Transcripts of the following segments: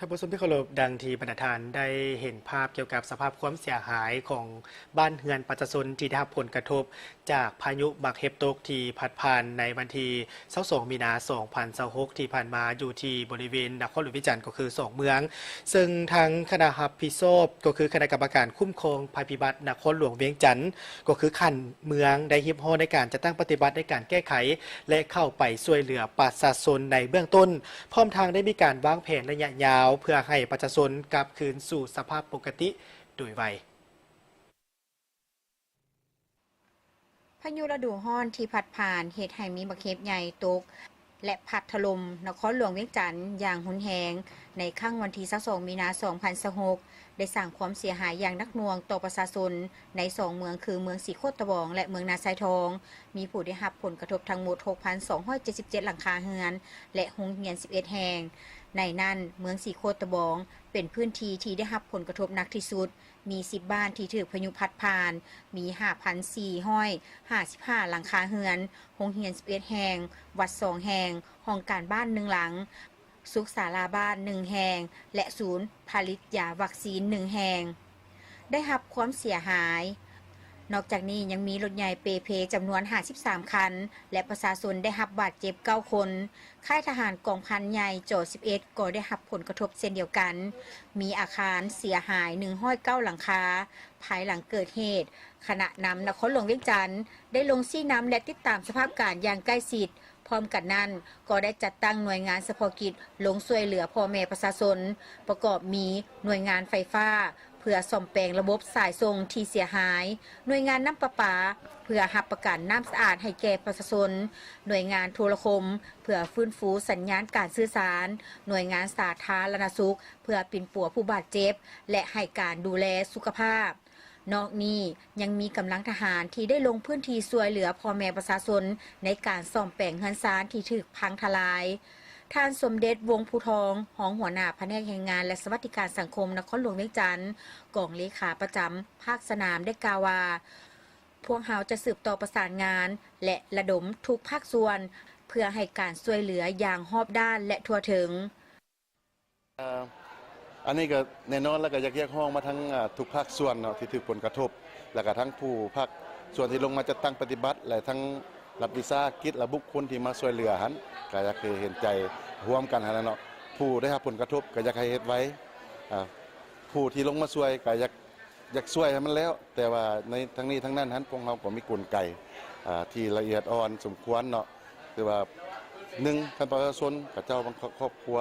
ท่านผู้ชมที่เคารพดังที่บรรณาธิการได้เห็นภาพเกี่ยวกับสภาพความเสียหายของบ้านเรือนประชาชนที่ได้รับผลกระทบจากพายุบักเฮบตกที่พัดผ่านในวันที่22มีนาคม2026ที่ผ่านมาอยู่ที่บริเวณนครหลวงวิจันทร์ก็คือ2เมือง ซึ่งทางคณะรับผิดชอบก็คือคณะกรรมการคุ้มครองภัยพิบัตินครหลวงเวียงจันทร์ก็คือขันเมืองได้ฮิบฮอในการจะตั้งปฏิบัติในการแก้ไขและเข้าไปช่วยเหลือประชาชนในเบื้องต้นพร้อมทางได้มีการวางแผนระยะยาวเพื่อให้ประชาชนกลับคืนสู่สภาพปกติโดยไวพายุฤดูร้อนที่พัดผ่านเหตุให้มีบักเห็บใหญ่ตกและพัดถล่มนครหลวงเวียงจันทร์อย่างรุนแรงในค่ำวันที่22มีนาคม2026ได้สร้างความเสียหายอย่างหนักหน่วงต่อประชาชนใน2เมืองคือเมืองสีโคตะบองและเมืองนาไซทองมีผู้ได้รับผลกระทบทั้งหมด 6,277 หลังคาเรือนและโรงเรียน11แห่งในนั้นเมืองสีโคตะบองเป็นพื้นที่ที่ได้รับผลกระทบหนักที่สุดมี10บ้านที่ถูกพายุพัดผ่านมี 5,455 หลังคาเรือนโรงเรียน11แห่งวัด2แห่งห้องการบ้าน1หลังสุขศาลาบ้าน1แห่งและศูนย์ผลิตยาวัคซีน1แห่งได้รับความเสียหายนอกจากนี้ยังมีรถใหญ่เปเพจำนวน53คันและประชาชนได้รับบาดเจ็บ9คนค่ายทหารกองพันใหญ่โจ11ก็ได้รับผลกระทบเช่นเดียวกันมีอาคารเสียหาย109หลังคาภายหลังเกิดเหตุขณะนำนครหลวงเวียงจันทร์ได้ลงซี่น้ำและติดตามสภาพการอย่างใกล้ชิดพร้อมกันนั้นก็ได้จัดตั้งหน่วยงานเฉพาะกิจลงช่วยเหลือพ่อแม่ประชาชนประกอบมีหน่วยงานไฟฟ้าเพื่อซ่อมแปลงระบบสายส่งที่เสียหายหน่วยงานน้ำประปาเพื่อรับประกันน้ำสะอาดให้แก่ประชาชนหน่วยงานโทรคมเพื่อฟื้นฟูสัญญาณการสื่อสารหน่วยงานสาธารณสุขเพื่อปิ่นปัวผู้บาดเจ็บและให้การดูแลสุขภาพนอกนี้ยังมีกำลังทหารที่ได้ลงพื้นที่ช่วยเหลือพ่อแม่ประชาชนในการซ่อมแปลงเรือนซานที่ถูกพังทลายท่านสมเด็จวงศ์ภูทองรองหัวหน้าแผนกแรงงานและสวัสดิการสังคมนครหลวงเวียงจันทร์กองเลขาประจำภาคสนามได้กล่าวว่าพวกเราจะสืบต่อประสานงานและระดมทุกภาคส่วนเพื่อให้การช่วยเหลืออย่างรอบด้านและทั่วถึงอันนี้ก็แน่นอนแล้วก็อยากแยกห้องมาทั้งทุกภาคส่วนเนาะที่ถูกผลกระทบแล้วก็ทั้งผู้ภาคส่วนที่ลงมาจะตั้งปฏิบัติและทั้งรับวิสาหกิจและบุคคลที่มาช่วยเหลือหันก็อยากให้เห็นใจร่วมกันหั่นเนาะผู้ได้รับผลกระทบก็อยากให้เฮ็ดไว้ผู้ที่ลงมาช่วยก็อยากช่วยให้มันแล้วแต่ว่าในทั้งนี้ทั้งนั้นหันพวกเราก็มีกลไกที่ละเอียดอ่อนสมควรเนาะคือว่า1ท่านประชาชนกับเจ้าบางครอบครัว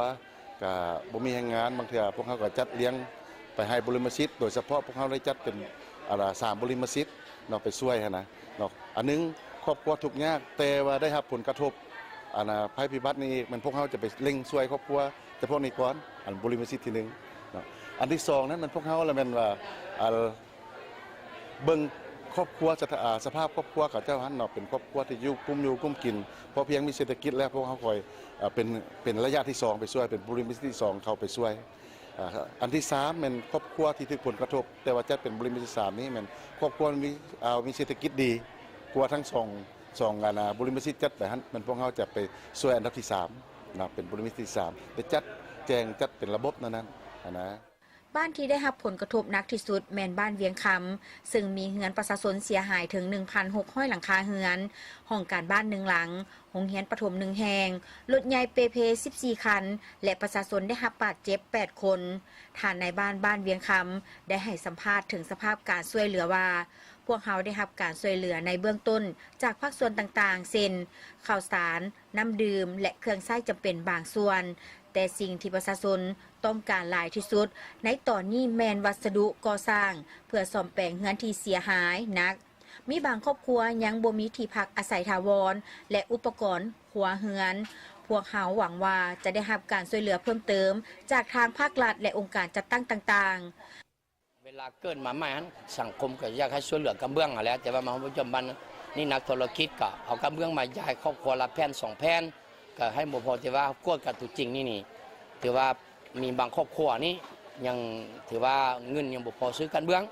ก็บ่มีแรงงานบางเทื่อพวกเขาก็จัดเลี้ยงไปให้บริมสิทธิ์โดยเฉพาะพวกเขาได้จัดเป็น3บริมสิทธิ์เนาะไปช่วยหั่นนะเนาะอันนึงครอบครัวทุกข์ยากแต่ว่าได้รับผลกระทบภัยพิบัตินี้มันพวกเขาจะไปเร่งช่วยครอบครัวแต่พวกนี้ก่อนบริมสิทธิ์ที่1เนาะอันที่2นั้นมันพวกเขาแล้วแม่นว่าเบิ่งครอบครัวสภาพครอบครัวกับเจ้าหันเนาะเป็นครอบครัวที่อยู่กุ้มกินพอเพียงมีเศรษฐกิจแล้วพวกเขาคอยเป็นระยะที่2ไปช่วยเป็นบริมิตที่2เข้าไปช่วยอันที่3เป็นครอบครัวที่ถูกผลกระทบแต่ว่าจะเป็นบริมิตที่3นี้มันครอบครัวมีเศรษฐกิจดีกว่าทั้ง2บริมิตที่จัดแต่หันมันพวกเขาจะไปช่วยอันดับที่3นะเป็นบริมิตที่3ไปจัดเป็นระบบนั้นนะบ้านที่ได้รับผลกระทบหนักที่สุดแม่นบ้านเวียงคำซึ่งมีเรือนประชาชนเสียหายถึง 1,600 หลังคาเรือนห้องการบ้าน1หลังโรงเรียนประถม1แห่งรถใหญ่เปเพ14คันและประชาชนได้รับบาดเจ็บ8คนท่านในบ้านเวียงคำได้ให้สัมภาษณ์ถึงสภาพการช่วยเหลือว่าพวกเขาได้รับการช่วยเหลือในเบื้องต้นจากภาคส่วนต่างๆเช่นข้าวสารน้ำดื่มและเครื่องใช้จำเป็นบางส่วนแต่สิ่งที่ประชาชนต้องการหลายที่สุดในตอนนี้แมนวัสดุก่อสร้างเพื่อซ่อมแปลงเรือนที่เสียหายนักมีบางครอบครัวยังบ่มีที่พักอาศัยถาวรและอุปกรณ์หัวเรือนพวกเขาหวังว่าจะได้รับการช่วยเหลือเพิ่มเติมจากทางภาครัฐและองค์การจัดตั้งต่างๆเวลาเกิดมาใหม่สังคมก็อยากให้ช่วยเหลือกระเบื้องแล้วแต่ว่ามาปัจจุบันนี่นักธุรกิจก็เอากระเบื้องมาย้ายครอบครัวละแผ่น2แผ่นก็ให้บ่พอที่ว่ากวดกับตัวจริงนี่ถือว่ามีบางครอบครัวนี่ยังถือว่าเงินยังบ่พอซื้อกันเบื้อง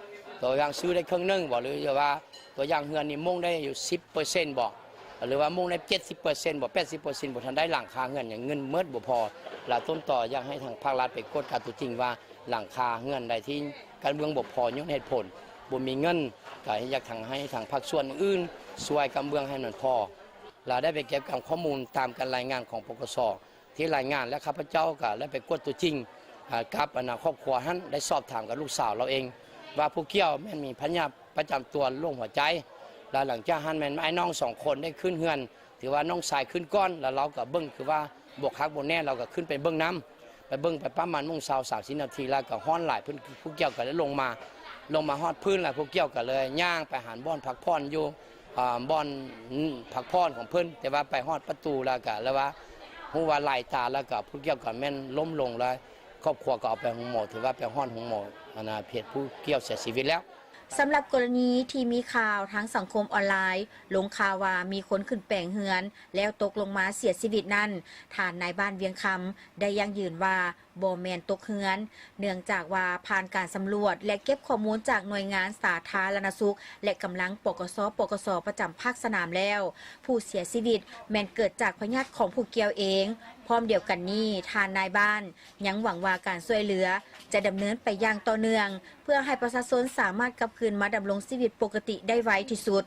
ตัวอย่างซื้อได้ครึ่งนึงบ่หรือว่าตัวอย่างเฮือนนี่มุ่งได้อยู่10%บ่ หรือว่ามุ่งใน 70%บ่ 80%บ่ทันได้หลังคาเงินอย่างเงินเมิดบ่พอและต้นต่ออยากให้ทางภาครัฐไปกดการตัวจริงว่าหลังคาเงินใดที่การเมืองบ่พอย้อนเหตุผลบ่มีเงินก็อยากทางให้ทางภาคส่วนอื่นช่วยการเมืองให้มันพอเราได้ไปเก็บกับข้อมูลตามการรายงานของปกส.ที่รายงานและข้าพเจ้าก็ได้ไปกดตัวจริงกับครอบครัวท่านได้สอบถามกับลูกสาวเราเองว่าผู้เกี่ยวแม่นมีพยาธิประจำตัวโรคหัวใจแล้วหลังจากท่านแม่นไอ้น้อง2 คนได้ขึ้นเฮือนถือว่าน้องชายขึ้นก้อนแล้วเราก็เบิ้งคือว่าบวกคักบนแน่เราก็ขึ้นไปเบิ้งน้ำไปเบิ้งไปประมาณมุ่ง30 นาทีแล้วก็ฮ้อนหลายเพิ่นผู้เกี่ยวก็ได้ลงมาฮอดพื้นแล้วผู้เกี่ยวก็เลยย่างไปหาบ่อนพักผ่อนอยู่บ่อนพักผ่อนของเพิ่นแต่ว่าไปฮอดประตูแล้วก็แล้วว่าฮู้ว่าไหลตาแล้วก็ผู้เกี่ยวก็แม่นล้มลงแล้วครอบครัวก็เอาไปโรงหมอถือว่าไปฮ้อนโรงหมอเพจผู้เกี่ยวเสียชีวิตแล้วสำหรับกรณีที่มีข่าวทั้งสังคมออนไลน์ลงข่าวว่ามีคนขึ้นแปลงเฮือนแล้วตกลงมาเสียชีวิตนั้นฐานนายบ้านเวียงคำได้ยังยืนว่าบ่แม่นตกเฮือนเนื่องจากว่าผ่านการสำรวจและเก็บข้อมูลจากหน่วยงานสาธารณสุขและกำลังปกส.ประจำภาคสนามแล้วผู้เสียชีวิตแม่นเกิดจากพยาธิของผู้เกี่ยวเองพร้อมเดียวกันนี้ทานนายบ้านยังหวังว่าการช่วยเหลือจะดำเนินไปอย่างต่อเนื่องเพื่อให้ประชาชนสามารถกลับคืนมาดำรงชีวิตปกติได้ไวที่สุด